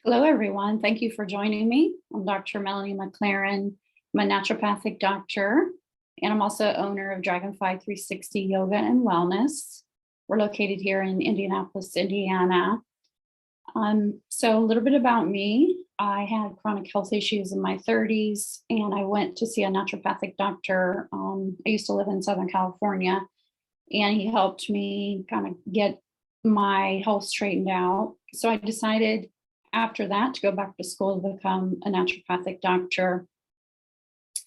Hello, everyone. Thank you for joining me. I'm Dr. Melanie MacLaren. I'm a naturopathic doctor, and I'm also owner of Dragonfly 360 Yoga and Wellness. We're located here in Indianapolis, Indiana. So a little bit about me. I had chronic health issues in my 30s, and I went to see a naturopathic doctor. I used to live in Southern California, and he helped me kind of get my health straightened out. So I decided after that to go back to school to become a naturopathic doctor.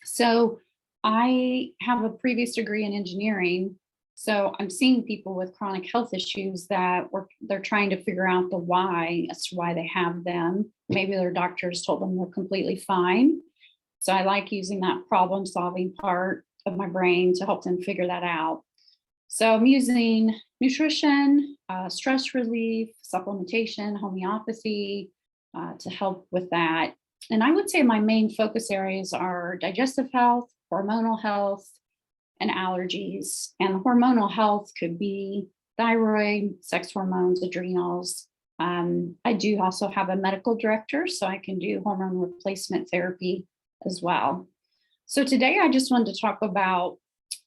So I have a previous degree in engineering. So I'm seeing people with chronic health issues that they're trying to figure out the why as to why they have them. Maybe their doctors told them they're completely fine. So I like using that problem solving part of my brain to help them figure that out. So I'm using nutrition, stress relief, supplementation, homeopathy to help with that. And I would say my main focus areas are digestive health, hormonal health, and allergies. And the hormonal health could be thyroid, sex hormones, adrenals. I do also have a medical director, so I can do hormone replacement therapy as well. So today I just wanted to talk about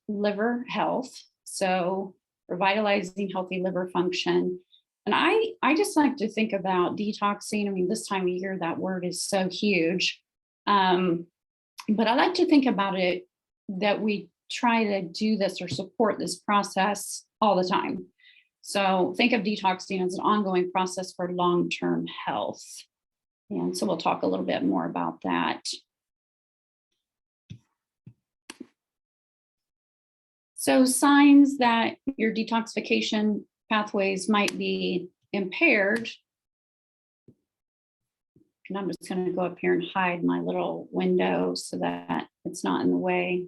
liver health. So revitalizing healthy liver function. And I just like to think about detoxing. I mean, this time of year, that word is so huge. But I like to think about it that we try to do this or support this process all the time. So think of detoxing as an ongoing process for long-term health. And so we'll talk a little bit more about that. So signs that your detoxification pathways might be impaired. And I'm just going to go up here and hide my little window so that it's not in the way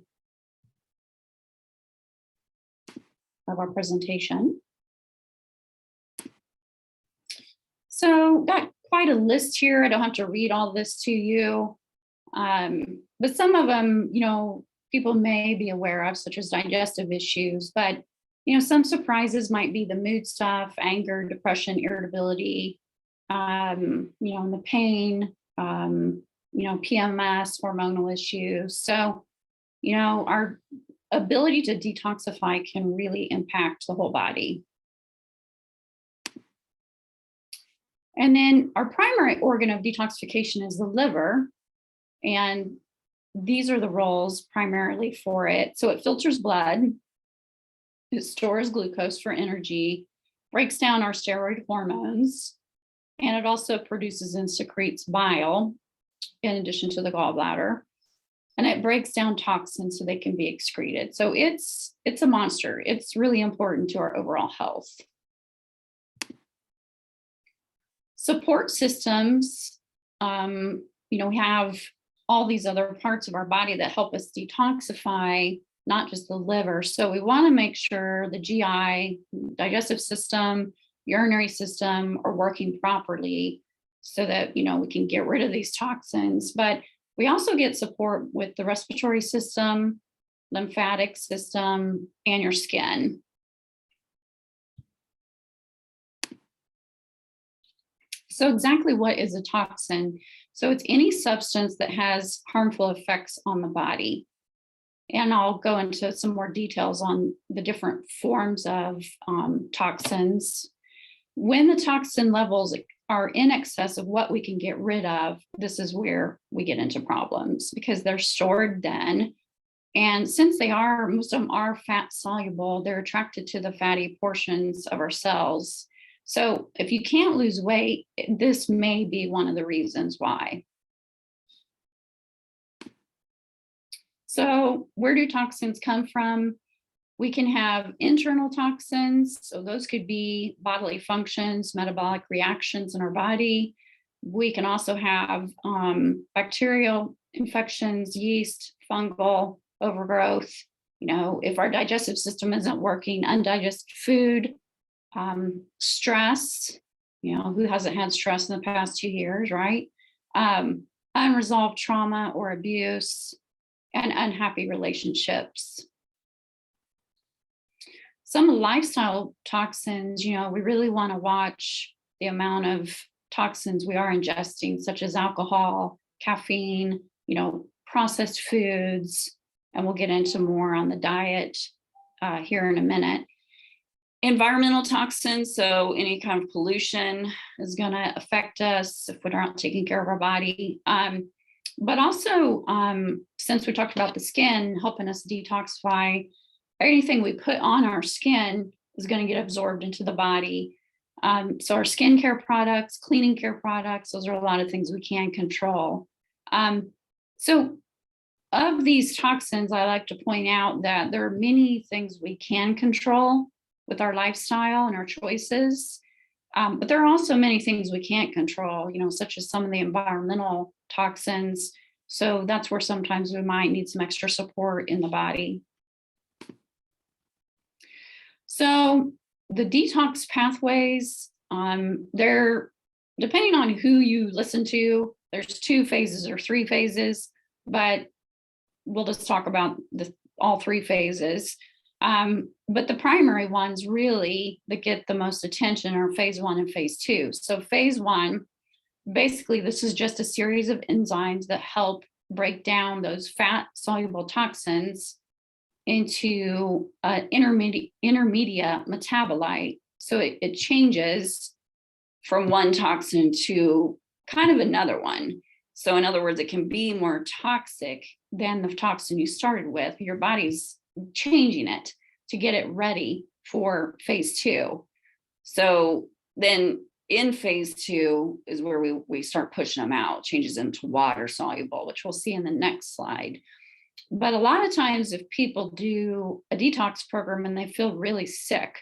of our presentation. So got quite a list here. I don't have to read all this to you. But some of them, people may be aware of, such as digestive issues, but some surprises might be the mood stuff, anger, depression, irritability, and the pain, PMS, hormonal issues. So, our ability to detoxify can really impact the whole body. And then our primary organ of detoxification is the liver. And these are the roles primarily for it. So it filters blood, it stores glucose for energy, breaks down our steroid hormones, and it also produces and secretes bile in addition to the gallbladder. And it breaks down toxins so they can be excreted. So it's a monster. It's really important to our overall health. Support systems, we have all these other parts of our body that help us detoxify, not just the liver. So we want to make sure the GI, digestive system, urinary system are working properly so that, we can get rid of these toxins. But we also get support with the respiratory system, lymphatic system, and your skin. So exactly what is a toxin? So it's any substance that has harmful effects on the body. And I'll go into some more details on the different forms of toxins. When the toxin levels are in excess of what we can get rid of, this is where we get into problems because they're stored then. And since most of them are fat soluble, they're attracted to the fatty portions of our cells. So if you can't lose weight, this may be one of the reasons why. So where do toxins come from? We can have internal toxins. So those could be bodily functions, metabolic reactions in our body. We can also have bacterial infections, yeast, fungal overgrowth. If our digestive system isn't working, undigested food, stress, who hasn't had stress in the past 2 years, right? Unresolved trauma or abuse, and unhappy relationships. Some lifestyle toxins, we really want to watch the amount of toxins we are ingesting, such as alcohol, caffeine, processed foods, and we'll get into more on the diet here in a minute. Environmental toxins, so any kind of pollution is going to affect us if we're not taking care of our body. But also, since we talked about the skin helping us detoxify, anything we put on our skin is going to get absorbed into the body. So our skincare products, cleaning care products, those are a lot of things we can control. So of these toxins, I like to point out that there are many things we can control with our lifestyle and our choices. But there are also many things we can't control, such as some of the environmental toxins. So that's where sometimes we might need some extra support in the body. So the detox pathways, they're, depending on who you listen to, there's 2 phases or 3 phases, but we'll just talk about all 3 phases. But the primary ones really that get the most attention are phase 1 and phase 2. So phase 1, basically, this is just a series of enzymes that help break down those fat soluble toxins into an intermediate metabolite. So it changes from one toxin to kind of another one. So in other words, it can be more toxic than the toxin you started with. Your body's changing it to get it ready for phase 2. So then in phase 2 is where we start pushing them out, changes into water soluble, which we'll see in the next slide. But a lot of times if people do a detox program and they feel really sick,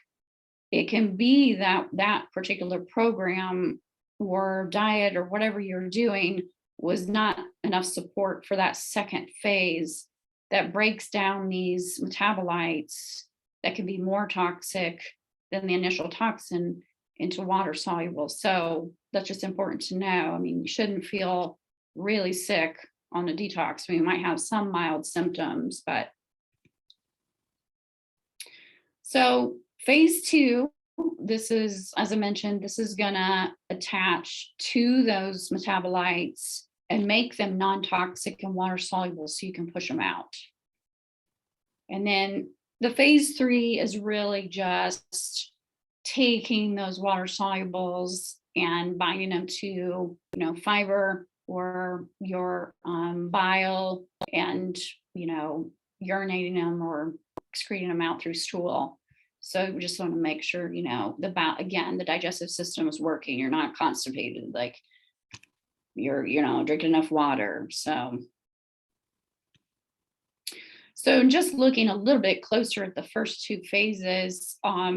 it can be that particular program or diet or whatever you're doing was not enough support for that second phase that breaks down these metabolites that can be more toxic than the initial toxin into water soluble. So that's just important to know. I mean, you shouldn't feel really sick on a detox. I mean, you might have some mild symptoms, but. So phase 2, this is, as I mentioned, this is gonna attach to those metabolites and make them non-toxic and water soluble so you can push them out. And then the phase 3 is really just taking those water solubles and binding them to, fiber or your bile and, urinating them or excreting them out through stool. So we just want to make sure, the digestive system is working. You're not constipated, like you're, drinking enough water. So just looking a little bit closer at the first 2 phases, I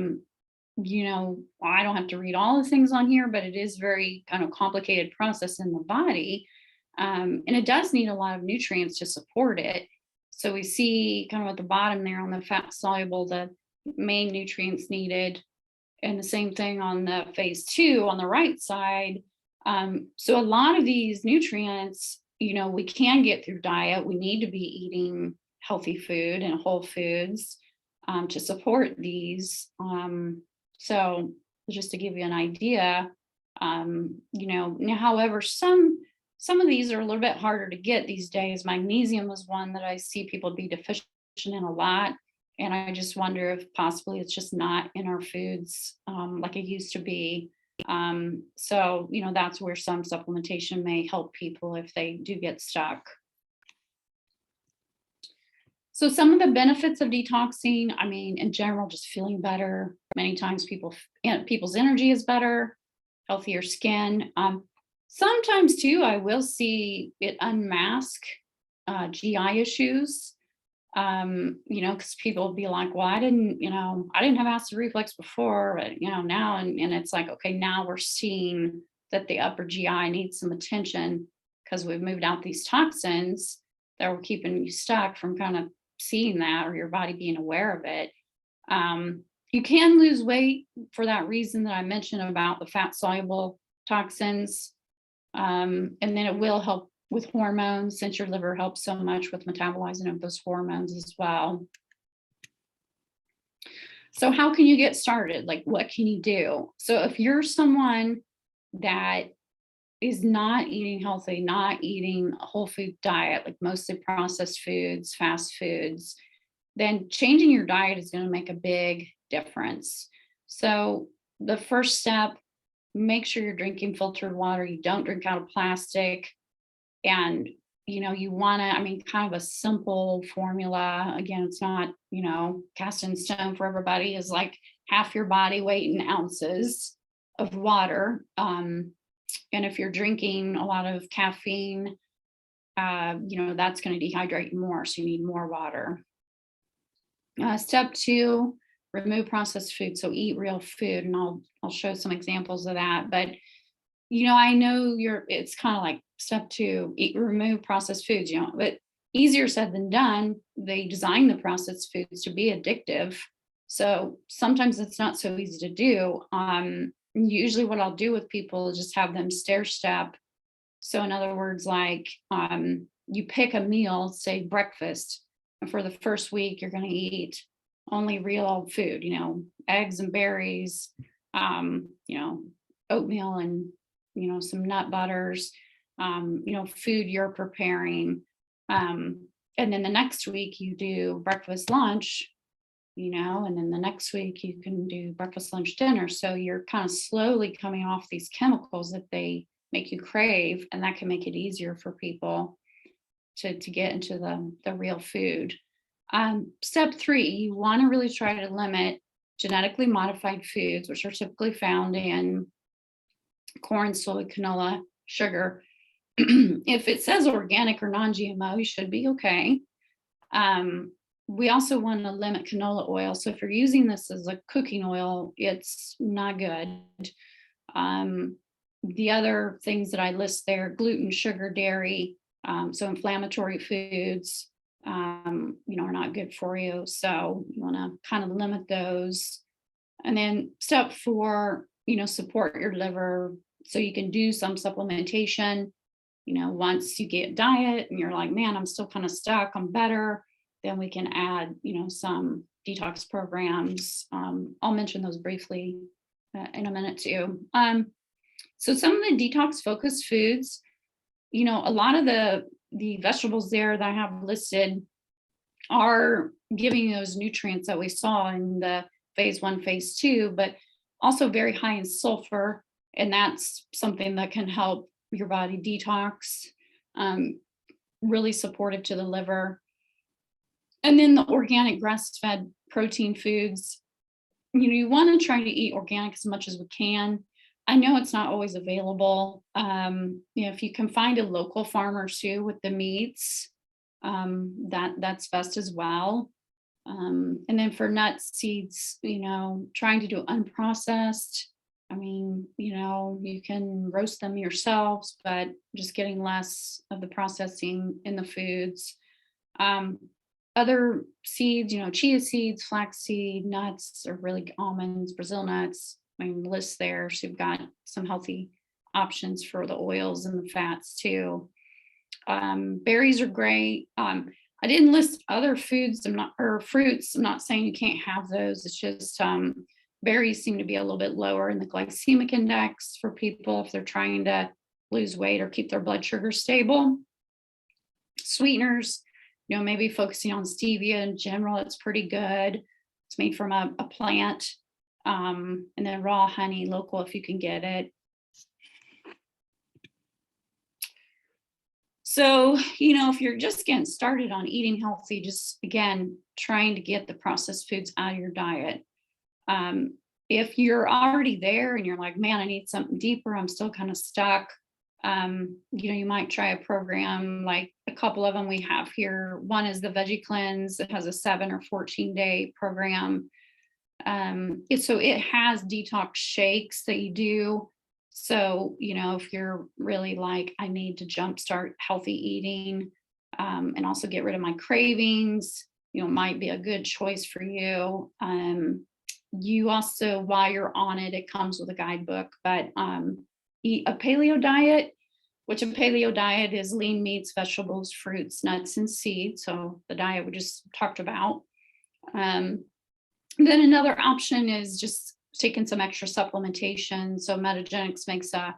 don't have to read all the things on here, but it is very kind of complicated process in the body. And it does need a lot of nutrients to support it. So we see kind of at the bottom there on the fat soluble, the main nutrients needed, and the same thing on the phase 2 on the right side. So a lot of these nutrients, we can get through diet. We need to be eating healthy food and whole foods to support these. So just to give you an idea, however, some of these are a little bit harder to get these days. Magnesium was one that I see people be deficient in a lot. And I just wonder if possibly it's just not in our foods like it used to be. So, that's where some supplementation may help people if they do get stuck. So some of the benefits of detoxing, I mean, in general, just feeling better. Many times people's energy is better, healthier skin. Sometimes too, I will see it unmask GI issues. Because people will be like, well, I didn't have acid reflux before, but now, and it's like, okay, now we're seeing that the upper GI needs some attention because we've moved out these toxins that were keeping you stuck from kind of seeing that or your body being aware of it. You can lose weight for that reason that I mentioned about the fat soluble toxins. And then it will help with hormones, since your liver helps so much with metabolizing of those hormones as well. So how can you get started? Like, what can you do? So if you're someone that is not eating healthy, not eating a whole food diet, like mostly processed foods, fast foods, then changing your diet is going to make a big difference. So the first step, make sure you're drinking filtered water. You don't drink out of plastic. And, you want to, kind of a simple formula. Again, it's not, cast in stone for everybody, is like half your body weight in ounces of water. And if you're drinking a lot of caffeine, that's going to dehydrate you more. So you need more water. Step 2, remove processed food. So eat real food. And I'll show some examples of that. But, I know it's kind of like step 2, remove processed foods, but easier said than done. They design the processed foods to be addictive. So sometimes it's not so easy to do. Usually what I'll do with people is just have them stair step. So in other words, like you pick a meal, say breakfast, and for the first week, you're going to eat only real food, eggs and berries, oatmeal and, some nut butters, food you're preparing. And then the next week you do breakfast, lunch, and then the next week you can do breakfast, lunch, dinner. So you're kind of slowly coming off these chemicals that they make you crave, and that can make it easier for people to get into the real food. Step 3, you want to really try to limit genetically modified foods, which are typically found in corn, soy, canola, sugar. If it says organic or non-GMO, you should be okay. We also want to limit canola oil. So if you're using this as a cooking oil, it's not good. The other things that I list there, gluten, sugar, dairy, so inflammatory foods, are not good for you. So you want to kind of limit those. And then step 4, support your liver. So you can do some supplementation. Once you get diet and you're like, man, I'm still kind of stuck, I'm better, then we can add, some detox programs. I'll mention those briefly in a minute too. So some of the detox focused foods, a lot of the vegetables there that I have listed are giving those nutrients that we saw in the phase 1, phase 2, but also very high in sulfur. And that's something that can help your body detox, really supportive to the liver. And then the organic grass-fed protein foods, you want to try to eat organic as much as we can. I know it's not always available. If you can find a local farmer too with the meats, that's best as well. And then for nuts, seeds, trying to do unprocessed. You can roast them yourselves, but just getting less of the processing in the foods. Other seeds, chia seeds, flaxseed, nuts, or really almonds, Brazil nuts. List there. So you've got some healthy options for the oils and the fats too. Berries are great. I didn't list other foods or fruits. I'm not saying you can't have those. It's just berries seem to be a little bit lower in the glycemic index for people if they're trying to lose weight or keep their blood sugar stable. Sweeteners, maybe focusing on stevia in general, it's pretty good. It's made from a plant. And then raw honey, local if you can get it. So, if you're just getting started on eating healthy, just again, trying to get the processed foods out of your diet. If you're already there and you're like, man, I need something deeper, I'm still kind of stuck. You might try a program like a couple of them we have here. One is the Veggie Cleanse. It has a 7 or 14-day program. It has detox shakes that you do. So, if you're really like, I need to jumpstart healthy eating, and also get rid of my cravings, might be a good choice for you. You also, while you're on it, it comes with a guidebook, but eat a paleo diet, which a paleo diet is lean meats, vegetables, fruits, nuts, and seeds. So the diet we just talked about. Then another option is just taking some extra supplementation. So Metagenics makes a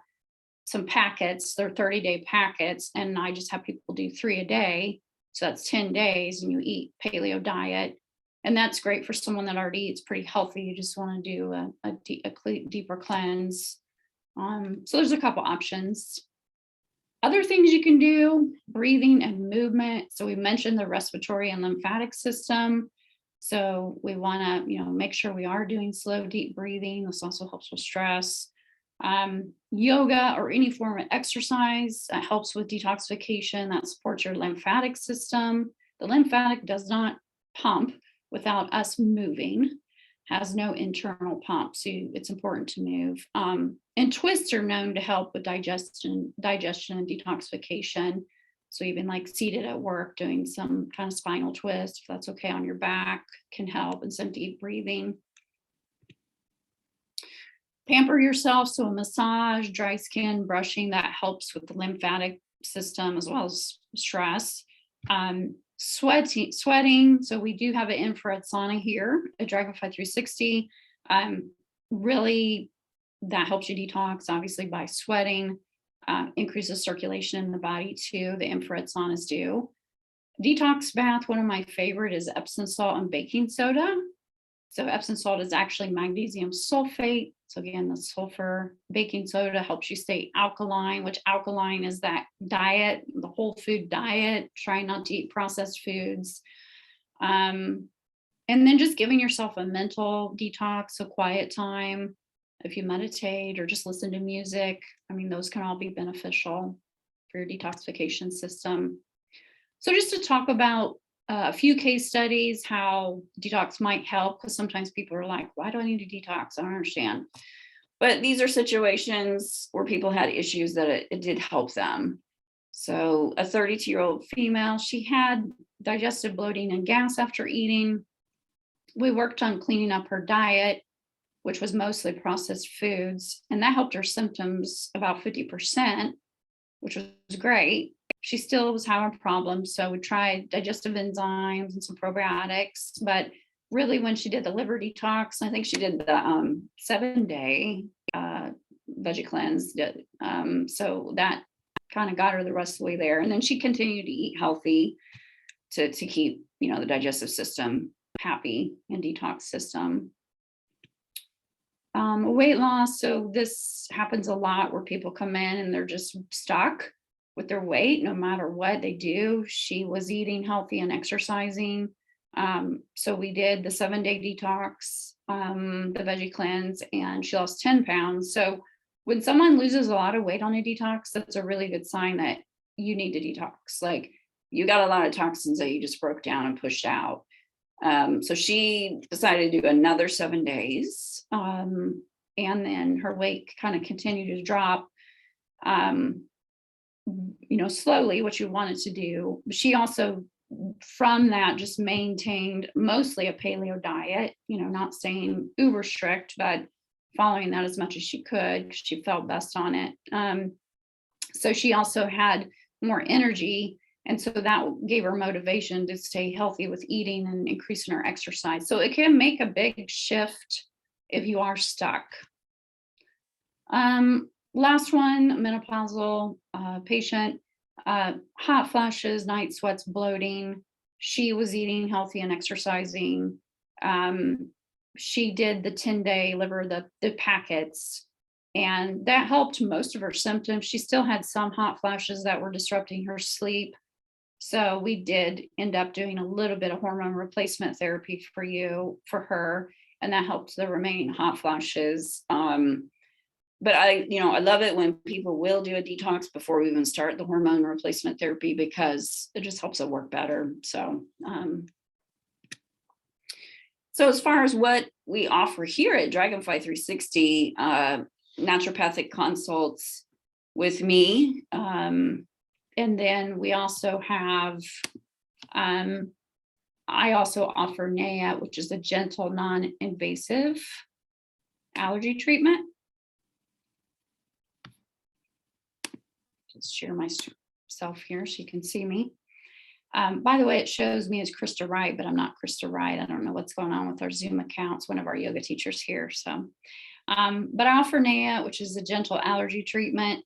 some packets. They're 30-day packets, and I just have people do 3 a day. So that's 10 days, and you eat paleo diet. And that's great for someone that already eats pretty healthy. You just want to do a deeper cleanse. So there's a couple options. Other things you can do, breathing and movement. So we mentioned the respiratory and lymphatic system. So we want to, make sure we are doing slow, deep breathing. This also helps with stress. Yoga or any form of exercise helps with detoxification. That supports your lymphatic system. The lymphatic does not pump without us moving, has no internal pump. So it's important to move. And twists are known to help with digestion and detoxification. So even like seated at work, doing some kind of spinal twist, if that's okay on your back, can help, and some deep breathing. Pamper yourself. So a massage, dry skin, brushing, that helps with the lymphatic system as well as stress. Sweating. So we do have an infrared sauna here at Dragonfly 360. Really, that helps you detox, obviously, by sweating, increases circulation in the body too. The infrared saunas do. Detox bath, one of my favorite is Epsom salt and baking soda. So Epsom salt is actually magnesium sulfate. So again, the sulfur. Baking soda helps you stay alkaline, which alkaline is that diet, the whole food diet, trying not to eat processed foods. And then just giving yourself a mental detox, a quiet time. If you meditate or just listen to music, those can all be beneficial for your detoxification system. So just to talk about a few case studies, how detox might help, because sometimes people are like, why do I need to detox? I don't understand. But these are situations where people had issues that it did help them. So a 32-year-old female, she had digestive bloating and gas after eating. We worked on cleaning up her diet, which was mostly processed foods, and that helped her symptoms about 50%, which was great. She still was having problems, so we tried digestive enzymes and some probiotics, but really when she did the liver detox, I think she did the 7-day veggie cleanse, so that kind of got her the rest of the way there. And then she continued to eat healthy to keep, the digestive system happy and detox system. Weight loss. So this happens a lot where people come in and they're just stuck with their weight no matter what they do. She was eating healthy and exercising. So we did the 7-day detox, the veggie cleanse, and she lost 10 pounds. So when someone loses a lot of weight on a detox, that's a really good sign that you need to detox. Like, you got a lot of toxins that you just broke down and pushed out. So she decided to do another 7 days. And then her weight kind of continued to drop, slowly, what you wanted to do. She also, from that, just maintained mostly a paleo diet, not staying uber strict, but following that as much as she could because she felt best on it. So she also had more energy. And so that gave her motivation to stay healthy with eating and increasing her exercise. So it can make a big shift if you are stuck. Last one, menopausal patient, hot flashes, night sweats, bloating. She was eating healthy and exercising. She did the 10-day liver, the packets, and that helped most of her symptoms. She still had some hot flashes that were disrupting her sleep. So we did end up doing a little bit of hormone replacement therapy for her, and that helped the remaining hot flashes. But I love it when people will do a detox before we even start the hormone replacement therapy, because it just helps it work better. So as far as what we offer here at Dragonfly 360, naturopathic consults with me. And then we also have, I also offer NAIA, which is a gentle, non-invasive allergy treatment. Just share myself here so you can see me. By the way, it shows me as Krista Wright, but I'm not Krista Wright. I don't know what's going on with our Zoom accounts. One of our yoga teachers here. So, but I offer NAIA, which is a gentle allergy treatment.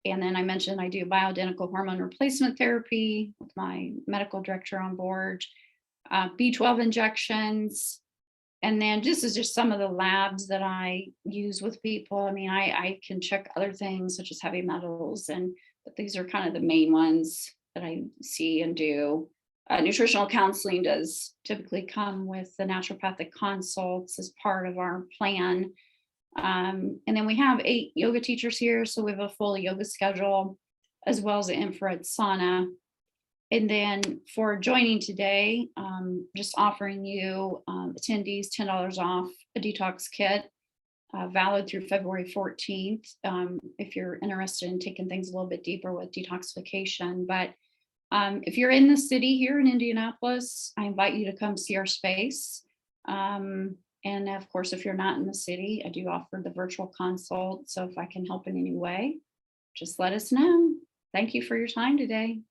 And then I mentioned I do bioidentical hormone replacement therapy with my medical director on board, B12 injections. And then this is just some of the labs that I use with people. I mean, I can check other things such as heavy metals, but these are kind of the main ones that I see and do. Nutritional counseling does typically come with the naturopathic consults as part of our plan. And then we have 8 yoga teachers here, so we have a full yoga schedule as well as an infrared sauna. And then for joining today, just offering you attendees $10 off a detox kit, valid through February 14th, if you're interested in taking things a little bit deeper with detoxification. But if you're in the city here in Indianapolis, I invite you to come see our space. And of course, if you're not in the city, I do offer the virtual consult. So if I can help in any way, just let us know. Thank you for your time today.